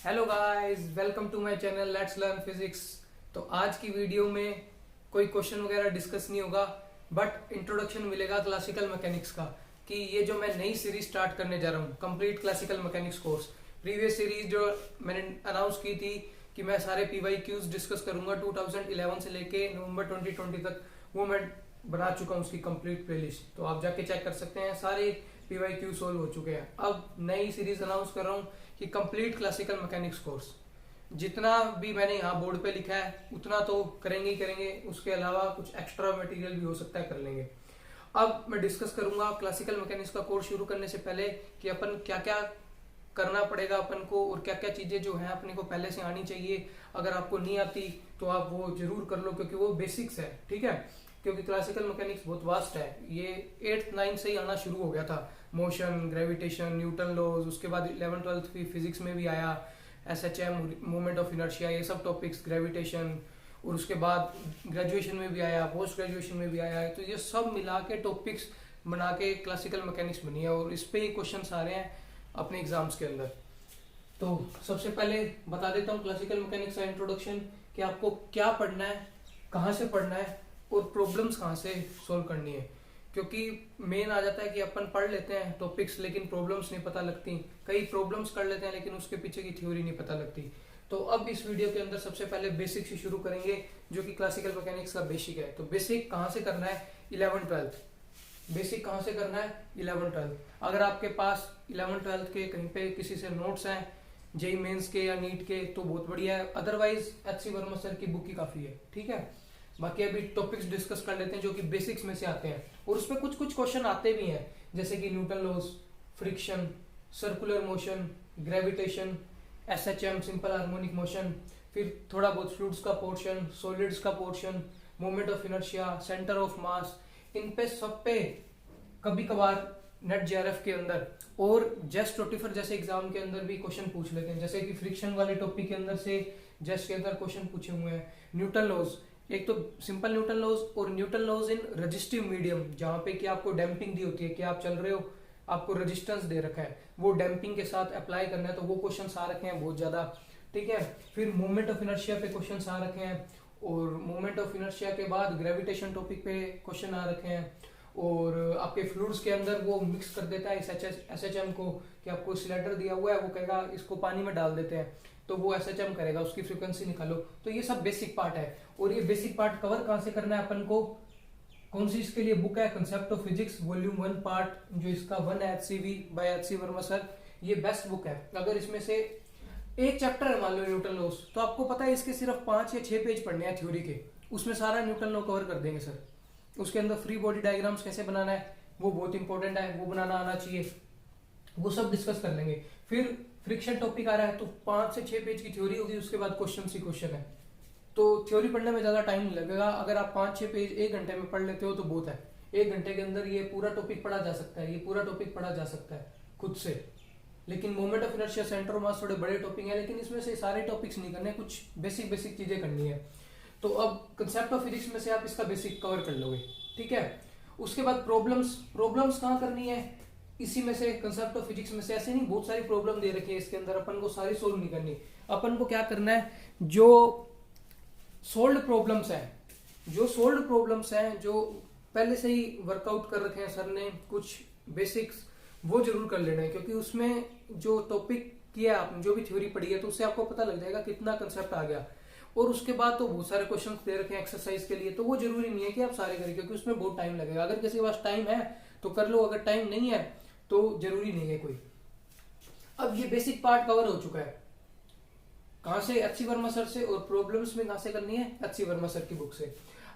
Hello guys, welcome to my channel let's learn physics. तो आज की वीडियो में कोई क्वेश्चन वगैरह डिस्कस नहीं होगा, बट इंट्रोडक्शन मिलेगा क्लासिकल मैकेनिक्स का कि ये जो मैं नई सीरीज स्टार्ट करने जा रहा हूँ, complete classical mechanics course. Previous series जो मैंने अनाउंस की थी कि मैं सारे PYQs डिस्कस करूंगा 2011 से लेके नवंबर 2020 तक, वो मैं बना चुका हूँ उसकी कंप्लीट प्लेलिस्ट। तो आप जाके चेक कर सकते हैं, सारे PYQ सोल्व हो चुके हैं। अब नई सीरीज अनाउंस कर रहा हूँ कि कंप्लीट क्लासिकल मैकेनिक्स कोर्स। जितना भी मैंने यहाँ बोर्ड पे लिखा है उतना तो करेंगे ही करेंगे, उसके अलावा कुछ एक्स्ट्रा मटेरियल भी हो सकता है कर लेंगे। अब मैं डिस्कस करूंगा क्लासिकल मैकेनिक्स का कोर्स शुरू करने से पहले कि अपन क्या क्या करना पड़ेगा अपन को, और क्या क्या चीजें जो है अपने को पहले से आनी चाहिए। अगर आपको नहीं आती तो आप वो जरूर कर लो, क्योंकि वो बेसिक्स है, ठीक है। क्योंकि क्लासिकल मैकेनिक्स बहुत वास्ट है, ये 8th-9th से ही आना शुरू हो गया था। मोशन, ग्रेविटेशन, न्यूटन लॉज, उसके बाद 11th-12th की फिजिक्स में भी आया, SHM, मोमेंट ऑफ इनर्शिया, ये सब टॉपिक्स, ग्रेविटेशन, और उसके बाद ग्रेजुएशन में भी आया, पोस्ट ग्रेजुएशन में भी आया है। तो ये सब मिला के टॉपिक्स बना के क्लासिकल मैकेनिक्स बनी है, और इस पे ही क्वेश्चन आ रहे हैं अपने एग्जाम्स के अंदर। तो सबसे पहले बता देता हूँ क्लासिकल मैकेनिक्स का इंट्रोडक्शन, कि आपको क्या पढ़ना है, कहाँ से पढ़ना है, और प्रॉब्लम्स कहाँ से सोल्व करनी है। क्योंकि मेन आ जाता है कि अपन पढ़ लेते हैं टॉपिक्स, लेकिन प्रॉब्लम्स नहीं पता लगती। कई प्रॉब्लम्स कर लेते हैं लेकिन उसके पीछे की थ्योरी नहीं पता लगती। तो अब इस वीडियो के अंदर सबसे पहले बेसिक से शुरू करेंगे, जो कि क्लासिकल मैकेनिक्स का बेसिक है। तो बेसिक कहाँ से करना है? 11th-12th। बेसिक कहाँ से करना है? 11th-12th। अगर आपके पास 11th-12th के कहीं पे किसी से नोट्स हैं जेई मेंस के या नीट के, तो बहुत बढ़िया है। अदरवाइज HC वर्मा सर की बुक ही काफी है, ठीक है। बाकी अभी टॉपिक्स डिस्कस कर लेते हैं जो कि बेसिक्स में से आते हैं, और उसमें कुछ कुछ क्वेश्चन आते भी हैं, जैसे कि Newton laws, friction, circular motion, gravitation, SHM, simple harmonic motion, फिर थोड़ा बहुत फ्लूइड्स का पोर्शन, सॉलिड्स का portion, moment of inertia, centre of mass, इन पे सब पे कभी कभार नेट JRF के अंदर और जेस्ट रोटिफर जैसे एग्जाम के अंदर भी क्वेश्चन पूछ लेते हैं। जैसे कि फ्रिक्शन वाले टॉपिक के अंदर से जेस्ट के अंदर क्वेश्चन पूछे हुए हैं। न्यूटन लॉज, एक तो सिंपल न्यूटन लॉज और न्यूटन लॉज इन रेजिस्टिव मीडियम, जहां पे कि आपको डैम्पिंग दी होती है कि आप चल रहे हो, आपको रेजिस्टेंस दे रखा है, वो डैम्पिंग के साथ अप्लाई करना है, तो वो क्वेश्चन आ रखे हैं बहुत ज्यादा, ठीक है। फिर मोमेंट ऑफ इनर्शिया पे क्वेश्चन आ रखे हैं, और मोमेंट ऑफ इनर्शिया के बाद ग्रेविटेशन टॉपिक पे क्वेश्चन आ रखे हैं, और आपके फ्लूइड्स के अंदर वो मिक्स कर देता है इस SHM को, कि आपको सिलेंडर दिया हुआ है, वो कहेगा इसको पानी में डाल देते हैं, तो वो SHM करेगा, उसकी फ्रीक्वेंसी निकालो। तो ये सब बेसिक पार्ट है, और ये बेसिक पार्ट कवर कहाँ से करना है अपन को? कौन सी इसके लिए बुक है? Concept of physics volume 1 part, जो इसका 1 है, HCV by HC Verma sir. ये बेस्ट बुक है। अगर इसमें से एक चैप्टर है, मान लो न्यूटन लॉस, तो आपको पता है इसके सिर्फ 5 या 6 पेज पढ़ने हैं थ्योरी के, उसमें सारा न्यूटन लॉ कवर कर देंगे सर। उसके अंदर फ्री बॉडी डायग्राम्स कैसे बनाना है वो बहुत इंपॉर्टेंट है, वो बनाना आना चाहिए, वो सब डिस्कस कर लेंगे। फिर फ्रिक्शन टॉपिक आ रहा है, तो 5 से 6 पेज की थ्योरी होगी, उसके बाद क्वेश्चन ही क्वेश्चन है। तो थ्योरी पढ़ने में ज्यादा टाइम नहीं लगेगा। अगर आप 5-6 पेज 1 घंटे में पढ़ लेते हो तो बहुत है। 1 घंटे के अंदर ये पूरा टॉपिक पढ़ा जा सकता है, ये पूरा टॉपिक पढ़ा जा सकता है खुद से। लेकिन moment of inertia, centre of मास थोड़े बड़े टॉपिक है, लेकिन इसमें से सारे टॉपिक्स नहीं करने, कुछ बेसिक बेसिक चीजें करनी है। तो अब कंसेप्ट ऑफ फिजिक्स में से आप इसका बेसिक कवर कर लोगे, ठीक है। उसके बाद प्रॉब्लम्स कहाँ करनी है? इसी में से, कंसेप्ट ऑफ फिजिक्स में से। ऐसे नहीं, बहुत सारी प्रॉब्लम दे रखी है इसके अंदर, अपन को सारी सोल्व नहीं करनी। अपन को क्या करना है? जो सोल्व्ड प्रॉब्लम्स हैं, जो पहले से ही वर्कआउट कर रखे हैं सर ने, कुछ बेसिक्स, वो जरूर कर लेना है। क्योंकि उसमें जो टॉपिक किया आपने, जो भी थ्योरी पढ़ी है, तो उससे आपको पता लग जाएगा कितना कंसेप्ट आ गया। और उसके बाद तो बहुत सारे क्वेश्चन दे रखे हैं एक्सरसाइज के लिए, तो वो जरूरी नहीं है कि आप सारे करें, क्योंकि उसमें बहुत टाइम लगेगा। अगर किसी के पास टाइम है तो कर लो, अगर टाइम नहीं है तो जरूरी नहीं है कोई। अब ये बेसिक पार्ट कवर हो चुका है। कहां से? HC वर्मा सर से। और प्रॉब्लम्स में कहां से करनी है? HC वर्मा सर की बुक से।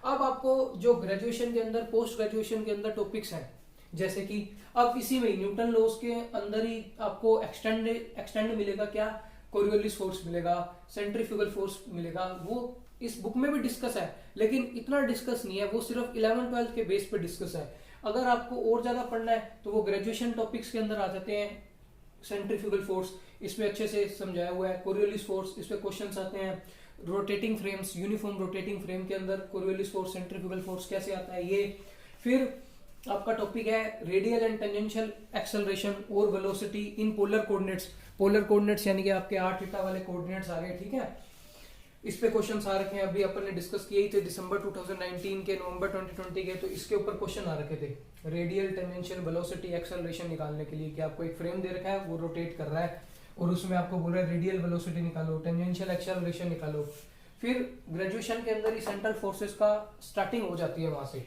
अब आपको जो ग्रेजुएशन के अंदर, पोस्ट ग्रेजुएशन के अंदर टॉपिक्स हैं, जैसे कि अब इसी में न्यूटन लॉज के अंदर ही आपको एक्सटेंड मिलेगा, क्या? कोरियोलिस फोर्स मिलेगा, सेंट्रीफ्यूगल फोर्स मिलेगा। वो इस बुक में भी डिस्कस है, लेकिन इतना डिस्कस नहीं है, वो सिर्फ 11th-12th के बेस पे डिस्कस है। अगर आपको और ज्यादा पढ़ना है तो वो ग्रेजुएशन टॉपिक्स के अंदर आ जाते हैं। सेंट्रीफ्यूगल फोर्स इसमें अच्छे से समझाया हुआ है, कोरियोलिस फोर्स, इस पे क्वेश्चंस आते हैं। Rotating frames, uniform rotating frame के अंदर कोरियोलिस फोर्स, सेंट्रीफ्यूगल फोर्स कैसे आता है ये। फिर आपका टॉपिक है रेडियल एंड टेंजेंशियल एक्सेलरेशन और velocity in polar coordinates. Polar coordinates यानी कि आपके r थीटा वाले कोऑर्डिनेट्स आ गए, ठीक है। इस पे क्वेश्चंस आ रखे हैं, अभी अपन ने डिस्कस किए ही थे दिसंबर 2019 के, नवंबर 2020 के, तो इसके ऊपर क्वेश्चन आ रखे थे रेडियल टेंजेंशियल वेलोसिटी एक्सेलरेशन निकालने के लिए कि आपको एक फ्रेम दे रखा है, वो रोटेट कर रहा है और उसमें आपको बोल रहा है रेडियल वेलोसिटी निकालो, टेंजेंशियल एक्सेलरेशन निकालो। फिर ग्रेजुएशन के अंदर ही सेंट्रल फोर्सेस का स्टार्टिंग हो जाती है वहां से,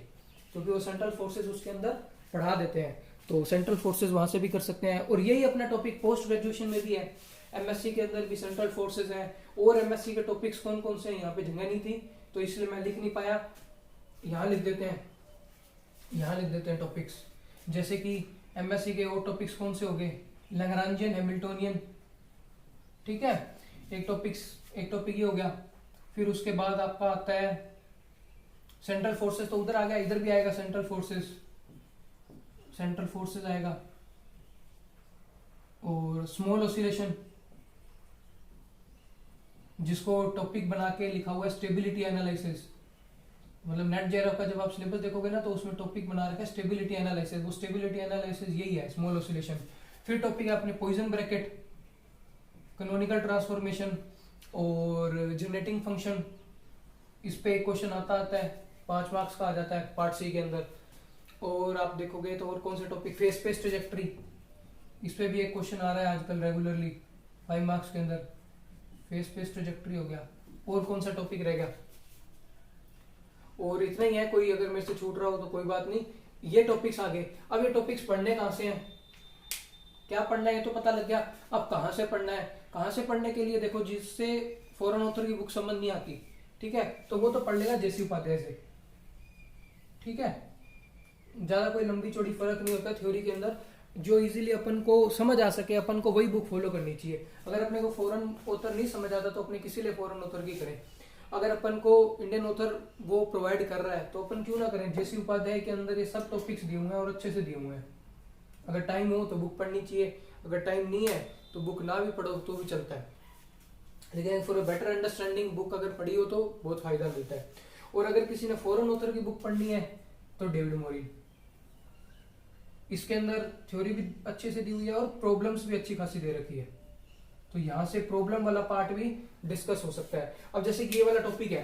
क्योंकि वो सेंट्रल फोर्सेस उसके अंदर पढ़ा देते हैं, तो सेंट्रल फोर्सेस वहां से भी कर सकते हैं। और यही अपना टॉपिक पोस्ट ग्रेजुएशन में भी है, एमएससी के अंदर भी सेंट्रल फोर्सेस है। और एमएससी के टॉपिक्स कौन कौन से हैं यहाँ पे जगह नहीं थी तो इसलिए मैं लिख नहीं पाया, यहाँ लिख देते हैं, यहाँ लिख देते हैं टॉपिक्स। जैसे कि एमएससी के और टॉपिक्स कौन से हो गए, लैग्रांजियन हैमिल्टोनियन, ठीक है, एक टॉपिक ये हो गया। फिर उसके बाद आपका आता है सेंट्रल फोर्सेस, तो उधर आ गया, इधर भी आएगा सेंट्रल फोर्सेस आएगा। और स्मॉल ऑसिलेशन, जिसको टॉपिक बना के लिखा हुआ है स्टेबिलिटी एनालिसिस, मतलब नेट जेआरएफ का जब आप सिलेबस देखोगे ना तो उसमें टॉपिक बना रखा है स्टेबिलिटी एनालिसिस, वो स्टेबिलिटी एनालिसिस यही है, स्मॉल ऑसिलेशन। फिर टॉपिक है अपने पॉइजन ब्रैकेट, कैनोनिकल ट्रांसफॉर्मेशन और जनरेटिंग फंक्शन। इस पे एक क्वेश्चन आता है, 5 मार्क्स का आ जाता है पार्ट सी के अंदर। और आप देखोगे तो और कौन से टॉपिक, फेस स्पेस ट्रेजेक्टरी, इस पे भी एक क्वेश्चन आ रहा है आजकल रेगुलरली 5 मार्क्स के अंदर, फेस स्पेस ट्रेजेक्टरी हो गया। और कौन सा टॉपिक रहेगा, और इतना ही है, कोई अगर मेरे से छूट रहा हो तो कोई बात नहीं। ये टॉपिक्स आ गए। अब ये टॉपिक्स पढ़ने कहाँ से हैं, क्या पढ़ना है ये तो पता लग गया, अब कहाँ से पढ़ना है। कहाँ से पढ़ने के लिए देखो, जिससे फॉरेन ऑथर की बुक समझ नहीं आती, ठीक है, तो वो तो पढ़ लेगा जेसी उपाध्याय से, ठीक है, ज्यादा कोई लंबी चौड़ी फर्क नहीं होता थ्योरी के अंदर। जो इजीली अपन को समझ आ सके अपन को वही बुक फॉलो करनी चाहिए। अगर अपने को फॉरेन ऑथर नहीं समझ आता तो अपने किसी लिए फॉरेन ऑथर की करें। अगर अपन को इंडियन ऑथर वो प्रोवाइड कर रहा है तो अपन क्यों ना करें। जेसी उपाध्याय के अंदर ये सब टॉपिक्स दिए हुए हैं और अच्छे से दिए हुए हैं। अगर टाइम हो तो बुक पढ़नी चाहिए, अगर टाइम नहीं है तो बुक ना भी पढ़ो तो भी चलता है, लेकिन for a better understanding book अगर पढ़ी हो तो बहुत फायदा मिलता है। और अगर किसी ने फॉरेन ऑथर की बुक पढ़नी है तो डेविड मोरिन, इसके अंदर थ्योरी भी अच्छे से दी हुई है और प्रॉब्लम्स भी अच्छी खासी दे रखी है, तो यहाँ से प्रॉब्लम वाला पार्ट भी डिस्कस हो सकता है। अब जैसे कि ये वाला टॉपिक है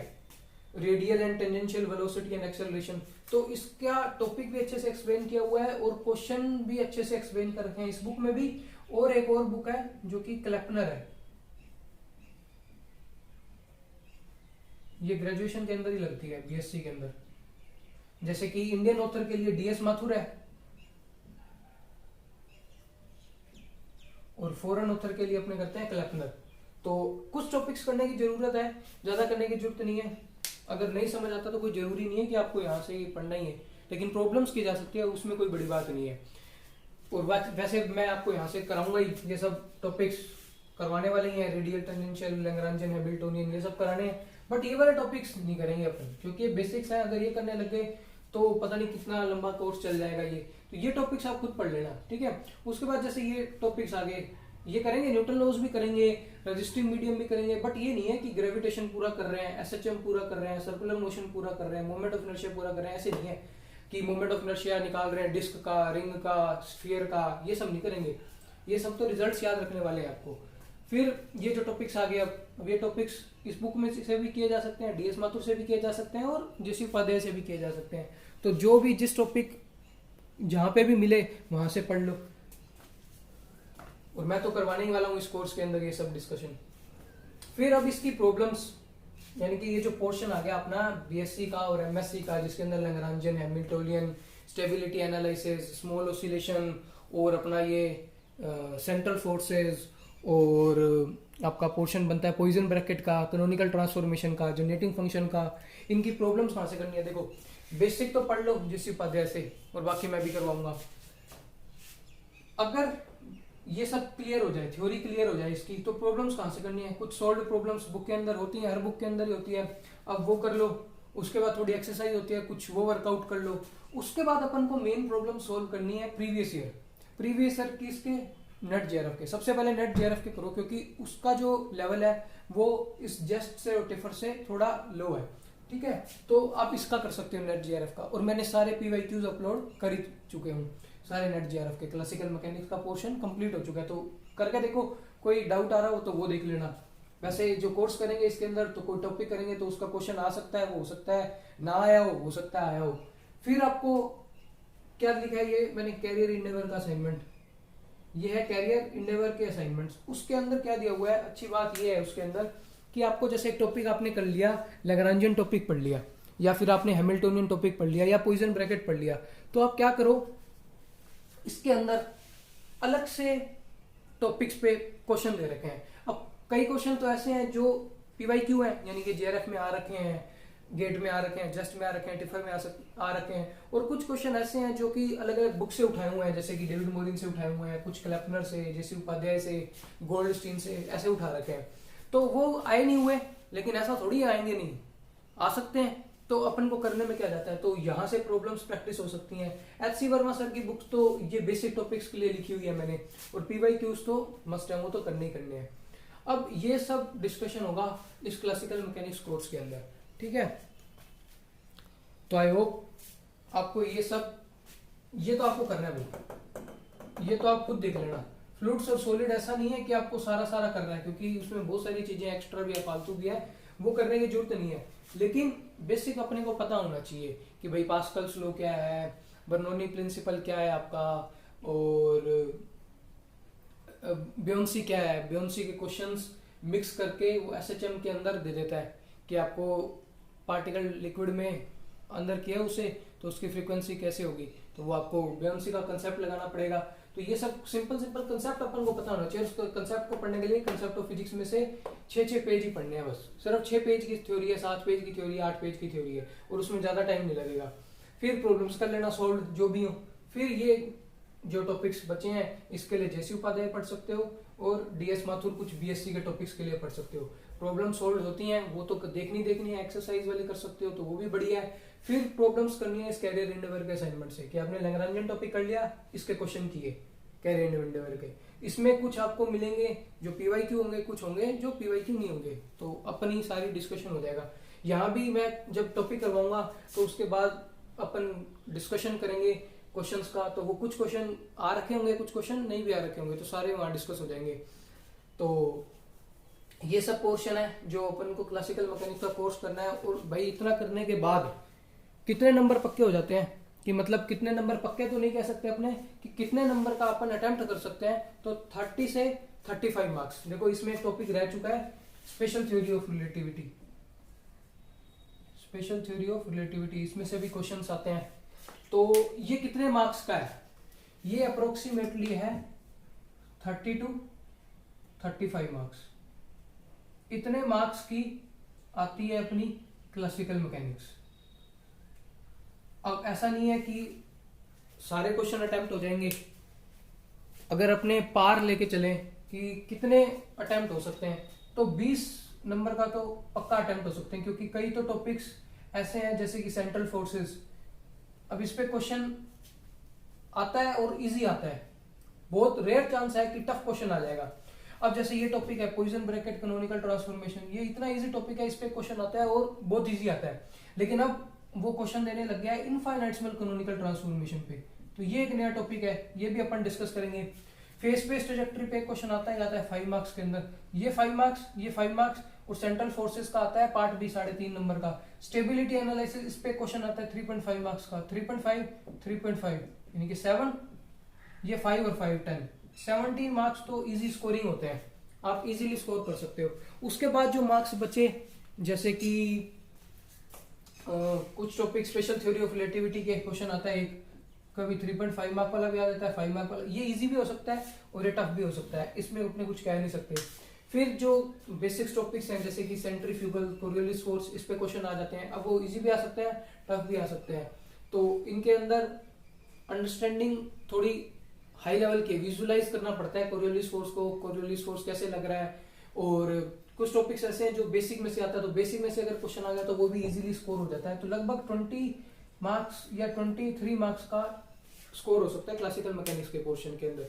radial and tangential velocity and acceleration, तो इसका टॉपिक भी अच्छे से एक्सप्लेन किया हुआ है और क्वेश्चन भी अच्छे से एक्सप्लेन कर रखे हैं इस बुक में भी। और एक और बुक है जो कि क्लेपनर है, ये ग्रेजुएशन के अंदर ही लगती है, बीएससी के अंदर। जैसे कि इंडियन ऑथर के लिए डीएस माथुर है और फॉरेन ऑथर के लिए अपने करते हैं क्लेपनर। तो कुछ टॉपिक्स करने की जरूरत है, ज्यादा करने की जरूरत नहीं है। अगर नहीं समझ आता तो कोई जरूरी नहीं है कि आपको यहाँ से पढ़ना ही है, लेकिन प्रॉब्लम्स की जा सकती है, उसमें कोई बड़ी बात नहीं है। और वैसे मैं आपको यहाँ से कराऊंगा ही, ये सब टॉपिक्स करवाने वाले ही हैं, रेडियल टेंजेंशियल लैग्रांजियन हैमिल्टोनियन ये सब कराने हैं, बट ये वाले टॉपिक्स नहीं करेंगे अपन, क्योंकि ये बेसिक्स हैं। अगर ये करने लगे तो पता नहीं कितना लंबा कोर्स चल जाएगा ये, तो ये टॉपिक्स आप खुद पढ़ लेना, ठीक है। उसके बाद जैसे ये टॉपिक्स आगे ये करेंगे, न्यूटन लॉज भी करेंगे, रेजिस्टिव मीडियम भी करेंगे, बट ये नहीं है कि ग्रेविटेशन पूरा कर रहे हैं, एसएचएम पूरा कर रहे हैं, सर्कुलर मोशन पूरा कर रहे हैं, मोमेंट ऑफ इनर्शिया पूरा कर रहे हैं, ऐसे नहीं है कि मोमेंट ऑफ इनर्शिया निकाल रहे हैं डिस्क का, रिंग का, स्फीयर का, ये सब नहीं करेंगे। ये सब तो रिजल्ट्स याद रखने वाले हैं आपको। फिर ये जो टॉपिक्स आ गए, अब ये टॉपिक्स इस बुक में से भी किए जा सकते हैं, डीएस माथुर से भी किए जा सकते हैं और जेसी उपाध्याय से भी किए जा सकते हैं। तो जो भी जिस टॉपिक जहां पे भी मिले वहां से पढ़ लो, और मैं तो करवाने ही वाला हूँ इस कोर्स के अंदर ये सब डिस्कशन। फिर अब इसकी प्रॉब्लम्स, यानी कि ये जो पोर्शन आ गया अपना बीएससी का और एमएससी का, जिसके अंदर Lagrangian Hamiltonian, stability analysis, small oscillation और अपना ये सेंट्रल फोर्सेस, और आपका पोर्शन बनता है पॉइजन ब्रैकेट का, कैनोनिकल ट्रांसफॉर्मेशन का, जनरेटिंग फंक्शन का। इनकी प्रॉब्लम्स कहाँ से करनी है, देखो बेसिक तो पढ़ लो जिस उपाध्याय से, और बाकी मैं भी करवाऊंगा। अगर ये सब क्लियर हो जाए, थ्योरी क्लियर हो जाए इसकी, तो प्रॉब्लम्स कहाँ से करनी है। कुछ सॉल्व प्रॉब्लम्स बुक के अंदर होती है, हर बुक के अंदर ही होती है, अब वो कर लो। उसके बाद थोड़ी एक्सरसाइज होती है, कुछ वो वर्कआउट कर लो। उसके बाद अपन को मेन प्रॉब्लम सॉल्व करनी है प्रीवियस ईयर किसके, नेट जेआरएफ के। सबसे पहले नेट जेआरएफ के करो, क्योंकि उसका जो लेवल है वो इस जस्ट से और टिफर से थोड़ा लो है। ठीक है, तो आप इसका कर सकते हो नेट जीआरएफ का। और मैंने सारे PYQs अपलोड कर ही चुके हूँ, सारे नेट जीआरएफ के क्लासिकल मैकेनिक्स का पोर्शन कंप्लीट हो चुका है, तो करके देखो। कोई डाउट आ रहा हो तो वो देख लेना। वैसे जो कोर्स करेंगे इसके अंदर, तो कोई टॉपिक करेंगे तो उसका क्वेश्चन आ सकता है, वो हो सकता है ना आया हो सकता है आया हो। फिर आपको क्या लिखा है, ये मैंने कैरियर इंडेवर का असाइनमेंट, ये है कैरियर इंडेवर के असाइनमेंट्स। उसके अंदर क्या दिया हुआ है, अच्छी बात ये है उसके अंदर कि आपको जैसे एक टॉपिक आपने कर लिया, लैग्रांजियन टॉपिक पढ़ लिया, या फिर आपने हैमिल्टोनियन टॉपिक पढ़ लिया, या पॉइजन ब्रैकेट पढ़ लिया, तो आप क्या करो, इसके अंदर अलग से टॉपिक्स पे क्वेश्चन दे रखे हैं। अब कई क्वेश्चन तो ऐसे हैं जो PYQ हैं, यानी कि JRF में आ रखे हैं, गेट में आ रखे हैं, जस्ट में आ रखे हैं, टिफर में आ रखे हैं। और कुछ क्वेश्चन ऐसे हैं जो कि अलग अलग बुक से उठाए हुए हैं, जैसे कि डेविड मोरिन से उठाए हुए हैं, कुछ क्लैपनर से, जेसी उपाध्याय से, गोल्डस्टीन से, ऐसे उठा रखे हैं। तो वो आए नहीं हुए, लेकिन ऐसा थोड़ी आएंगे नहीं, आ सकते हैं। तो अपन को करने में क्या जाता है, तो यहाँ से प्रॉब्लम्स प्रैक्टिस हो सकती हैं। HC वर्मा सर की बुक्स तो ये बेसिक टॉपिक्स के लिए लिखी हुई है मैंने, और PYQs तो मस्ट है, वो तो करने ही करने हैं। अब ये सब डिस्कशन होगा इस क्लासिकल मैकेनिक्स कोर्स के अंदर, ठीक है। तो आई होप आपको ये सब, ये तो आपको करना है भाई, ये तो आप खुद देख लेना। फ्लूइड्स और सॉलिड ऐसा नहीं है कि आपको सारा सारा करना है, क्योंकि उसमें बहुत सारी चीजें एक्स्ट्रा भी है, फालतू भी है, वो करने की जरूरत नहीं है। लेकिन बेसिक अपने को पता होना चाहिए कि भाई पास्कल्स लॉ क्या है, बर्नौली प्रिंसिपल क्या है आपका, और बियोंसी क्या है। बियोंसी के क्वेश्चंस मिक्स करके वो SHM के अंदर दे देता है कि आपको पार्टिकल लिक्विड में अंदर किया उसे, तो उसकी फ्रीक्वेंसी कैसे होगी, तो वो आपको बियोंसी का कंसेप्ट लगाना पड़ेगा। तो ये सब सिंपल सिंपल कंसेप्ट अपन को पता होना चाहिए। उस कंसेप्ट को पढ़ने के लिए कंसेप्ट ऑफ फिजिक्स में से 6 पेज ही पढ़ने हैं बस। सिर्फ 6 पेज की थ्योरी है, 7 पेज की थ्योरी है, 8 पेज की थ्योरी है, और उसमें ज्यादा टाइम नहीं लगेगा। फिर प्रॉब्लम्स कर लेना सोल्व जो भी हो। फिर ये जो टॉपिक्स बचे हैं इसके लिए जेसी उपाध्याय पढ़ सकते हो, और DS माथुर कुछ BSc के टॉपिक्स के लिए पढ़ सकते हो। प्रॉब्लम सोल्व होती हैं वो तो देखनी है, एक्सरसाइज वाली कर सकते हो, तो वो भी बढ़िया है। फिर प्रॉब्लम्स करनी है इस कैरियर इंडेवर के असाइनमेंट से, कि आपने लैग्रांजियन टॉपिक कर लिया, इसके क्वेश्चन किए कैरियर इंडेवर के। इसमें कुछ आपको मिलेंगे जो PYQ होंगे, कुछ होंगे जो PYQ नहीं होंगे, तो अपनी सारी डिस्कशन हो जाएगा। यहाँ भी मैं जब टॉपिक करवाऊंगा तो उसके बाद अपन डिस्कशन करेंगे क्वेश्चंस का, तो वो कुछ क्वेश्चन आ रखे होंगे, कुछ क्वेश्चन नहीं भी आ रखे होंगे, तो सारे वहां डिस्कस हो जाएंगे। तो ये सब पोर्शन है जो अपन को क्लासिकल मैकेनिक्स का कोर्स करना है। और भाई इतना करने के बाद कितने नंबर पक्के हो जाते हैं, कि मतलब कितने नंबर पक्के तो नहीं कह सकते अपने, कि कितने नंबर का अपन अटेम्प्ट कर सकते हैं, तो 30 से 35 मार्क्स। देखो इसमें एक टॉपिक रह चुका है special theory of relativity, special theory of relativity, इसमें से भी क्वेश्चंस आते हैं। तो ये कितने मार्क्स का है, ये अप्रोक्सीमेटली है 30 to 35 मार्क्स। इतने मार्क्स की आती है अपनी क्लासिकल मैकेनिक्स। अब ऐसा नहीं है कि सारे क्वेश्चन अटेम्प्ट हो जाएंगे। अगर अपने पार लेके चलें कि कितने अटेम्प्ट हो सकते हैं, तो 20 नंबर का तो पक्का अटेम्प्ट हो सकते हैं, क्योंकि कई तो टॉपिक्स ऐसे हैं जैसे कि सेंट्रल फोर्सेस। अब इस पे क्वेश्चन आता है और इजी आता है, बहुत रेयर चांस है कि टफ क्वेश्चन आ जाएगा। अब जैसे ये टॉपिक है पॉइजन ब्रैकेट कैनोनिकल ट्रांसफॉर्मेशन, ये इतना इजी टॉपिक है, इस पे क्वेश्चन आता है और बहुत इजी आता है। लेकिन अब वो क्वेश्चन देने लग गया है इनफाइनाइटेसिमल कैनोनिकल ट्रांसफॉर्मेशन पे, तो ये एक नया टॉपिक है, ये भी अपन डिस्कस करेंगे। फेस स्पेस ट्रैजेक्टरी पे क्वेश्चन आता है 5 मार्क्स के अंदर, ये 5 मार्क्स, ये 5 मार्क्स। और सेंट्रल फोर्सेस का आता है पार्ट बी 3.5 नंबर का। स्टेबिलिटी एनालिसिस, इस पे क्वेश्चन आता है 3.5 मार्क्स का, 3.5 3.5 यानी कि 7, ये 5 और 5 10, 17 मार्क्स तो इजी स्कोरिंग होते हैं, आप इजीली स्कोर कर सकते हो। उसके बाद जो मार्क्स बचे, जैसे कि कुछ topic special theory of relativity के क्वेश्चन आता है एक, कभी 3.5 मार्क वाला भी आ जाता है, 5 मार्क वाला, ये इजी भी हो सकता है और ये टफ भी हो सकता है, इसमें उतने कुछ कह नहीं सकते। फिर जो बेसिक्स टॉपिक्स हैं जैसे कि सेंट्रीफ्यूगल, कोरियोलिस फोर्स, इस पे क्वेश्चन आ जाते हैं। अब वो इजी भी आ सकते हैं, टफ भी आ सकते हैं, तो इनके अंदर अंडरस्टैंडिंग थोड़ी हाई लेवल की विजुअलाइज करना पड़ता है कोरियोलिस फोर्स को, कोरियोलिस फोर्स कैसे लग रहा है। और कुछ टॉपिक्स ऐसे हैं जो बेसिक में से आता है, तो बेसिक में से अगर क्वेश्चन आ गया तो वो भी इजीली स्कोर हो जाता है। तो लगभग 20 मार्क्स या 23 मार्क्स का स्कोर हो सकता है क्लासिकल मैकेनिक्स के पोर्शन के अंदर।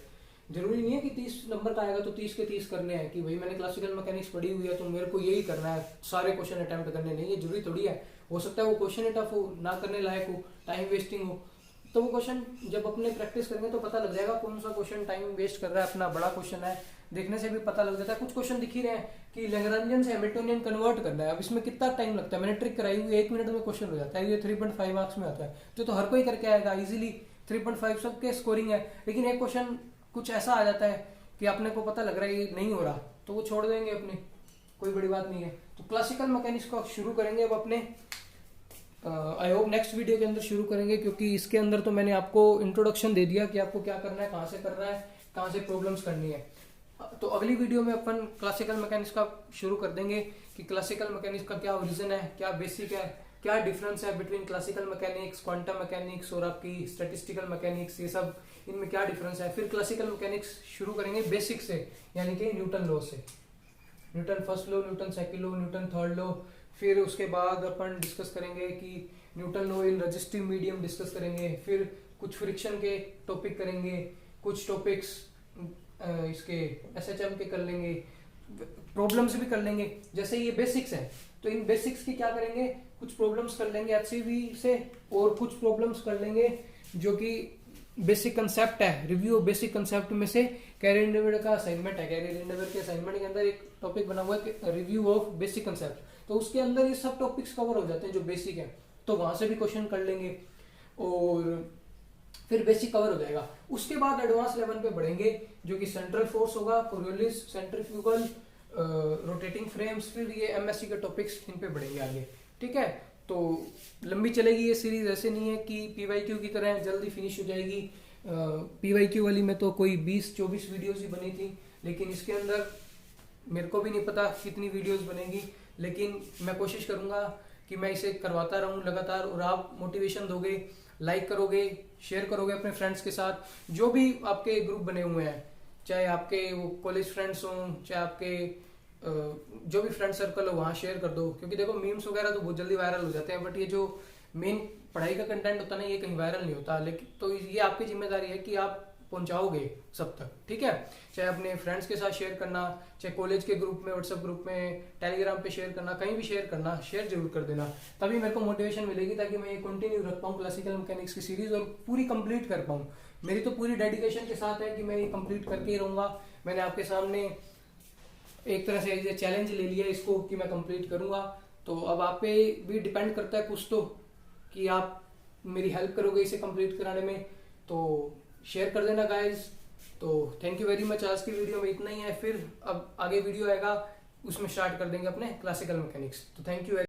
जरूरी नहीं है कि 30 नंबर का आएगा तो 30 के 30 करने हैं, कि भाई मैंने क्लासिकल मैकेनिक्स पढ़ी हुई है तो मेरे को यही करना है, सारे क्वेश्चन अटेम्प्ट करने, नहीं, ये जरूरी थोड़ी है। हो सकता है वो क्वेश्चन ही टफ हो, ना करने लायक हो, टाइम वेस्टिंग हो, तो वो क्वेश्चन जब अपने प्रैक्टिस करेंगे तो पता लग जाएगा कौन सा क्वेश्चन टाइम वेस्ट कर रहा है अपना, बड़ा क्वेश्चन है, देखने से भी पता लग जाता है। कुछ क्वेश्चन दिख ही रहे हैं कि लैग्रांजियन से हैमिल्टोनियन कन्वर्ट करना है, अब इसमें कितना टाइम लगता है, मैंने ट्रिक कराई हुई है, 1 मिनट में क्वेश्चन हो जाता है, ये 3.5 मार्क्स में आता है, तो हर कोई करके आएगा इजीली, 3.5 सबके स्कोरिंग है। लेकिन एक क्वेश्चन कुछ ऐसा आ जाता है कि अपने को पता लग रहा है ये नहीं हो रहा, तो वो छोड़ देंगे अपने, कोई बड़ी बात नहीं है। तो क्लासिकल मैकेनिक्स को शुरू करेंगे अब अपने, आई होप नेक्स्ट वीडियो के अंदर शुरू करेंगे, क्योंकि इसके अंदर तो मैंने आपको इंट्रोडक्शन दे दिया कि आपको क्या करना है, कहाँ से करना है, कहाँ से प्रॉब्लम्स करनी है। तो अगली वीडियो में अपन क्लासिकल मैकेनिक्स का शुरू कर देंगे कि क्लासिकल मैकेनिक्स का क्या ओरिजिन है, क्या बेसिक है, क्या डिफरेंस है between classical mechanics, quantum mechanics और आपकी स्टैटिस्टिकल मैकेनिक्स, ये सब इनमें क्या डिफरेंस है। फिर क्लासिकल मैकेनिक्स शुरू करेंगे बेसिक से, यानी कि न्यूटन लॉ से, Newton first law, Newton second law, Newton third law. फिर उसके बाद अपन डिस्कस करेंगे कि Newton law in resistive medium discuss करेंगे। फिर कुछ फ्रिक्शन के टॉपिक करेंगे, कुछ टॉपिक्स इसके एसएचएम के कर लेंगे, प्रॉब्लम्स भी कर लेंगे। जैसे ये बेसिक्स है तो इन बेसिक्स की क्या करेंगे, कुछ प्रॉब्लम्स कर लेंगे एचसीवी से, और कुछ प्रॉब्लम्स कर लेंगे जो कि बेसिक कंसेप्ट है, रिव्यू ऑफ बेसिक कंसेप्ट में से कैरी रेंडेवर का असाइनमेंट है। कैरी रेंडेवर के असाइनमेंट के अंदर एक टॉपिक बना हुआ है रिव्यू ऑफ बेसिक कंसेप्ट, तो उसके अंदर ये सब टॉपिक्स कवर हो जाते हैं जो बेसिक है, तो वहां से भी क्वेश्चन कर लेंगे और फिर बेसिक कवर हो जाएगा। उसके बाद एडवांस लेवल पे बढ़ेंगे जो कि सेंट्रल फोर्स होगा, कोरियोलिस, सेंट्रीफ्यूगल, रोटेटिंग फ्रेम्स, फिर ये एमएससी के टॉपिक्स इन पे बढ़ेंगे आगे। ठीक है, तो लंबी चलेगी ये सीरीज, ऐसे नहीं है कि पीवाईक्यू की तरह जल्दी फिनिश हो जाएगी। पीवाईक्यू वाली में तो कोई 20-24 वीडियोस ही बनी थी, लेकिन इसके अंदर मेरे को भी नहीं पता कितनी वीडियोस बनेगी, लेकिन मैं कोशिश करूंगा कि मैं इसे करवाता रहूं लगातार, और आप मोटिवेशन दोगे, लाइक करोगे, शेयर करोगे अपने फ्रेंड्स के साथ, जो भी आपके ग्रुप बने हुए हैं, चाहे आपके वो कॉलेज फ्रेंड्स हों, चाहे आपके जो भी फ्रेंड सर्कल हो, वहाँ शेयर कर दो। क्योंकि देखो मीम्स वगैरह तो बहुत जल्दी वायरल हो जाते हैं, बट ये जो मेन पढ़ाई का कंटेंट होता है ना, ये कहीं वायरल नहीं होता। लेकिन तो ये आपकी जिम्मेदारी है कि आप पहुंचाओगे सब तक। ठीक है, चाहे अपने फ्रेंड्स के साथ शेयर करना, चाहे कॉलेज के ग्रुप में, व्हाट्सएप ग्रुप में, टेलीग्राम पे शेयर करना, कहीं भी शेयर करना, शेयर जरूर कर देना, तभी मेरे को मोटिवेशन मिलेगी, ताकि मैं ये कंटिन्यू रख पाऊँ क्लासिकल मैकेनिक्स की सीरीज और पूरी कंप्लीट कर पाऊँ। मेरी तो पूरी डेडिकेशन के साथ है कि मैं ये कंप्लीट करके ही रहूंगा। मैंने आपके सामने एक तरह से ये चैलेंज ले लिया इसको कि मैं कंप्लीट करूंगा, तो अब आप पे भी डिपेंड करता है कुछ तो, कि आप मेरी हेल्प करोगे इसे कंप्लीट कराने में। तो शेयर कर देना गाइज। तो थैंक यू वेरी मच, आज की वीडियो में इतना ही है, फिर अब आगे वीडियो आएगा उसमें स्टार्ट कर देंगे अपने क्लासिकल मैकेनिक्स। तो थैंक यू।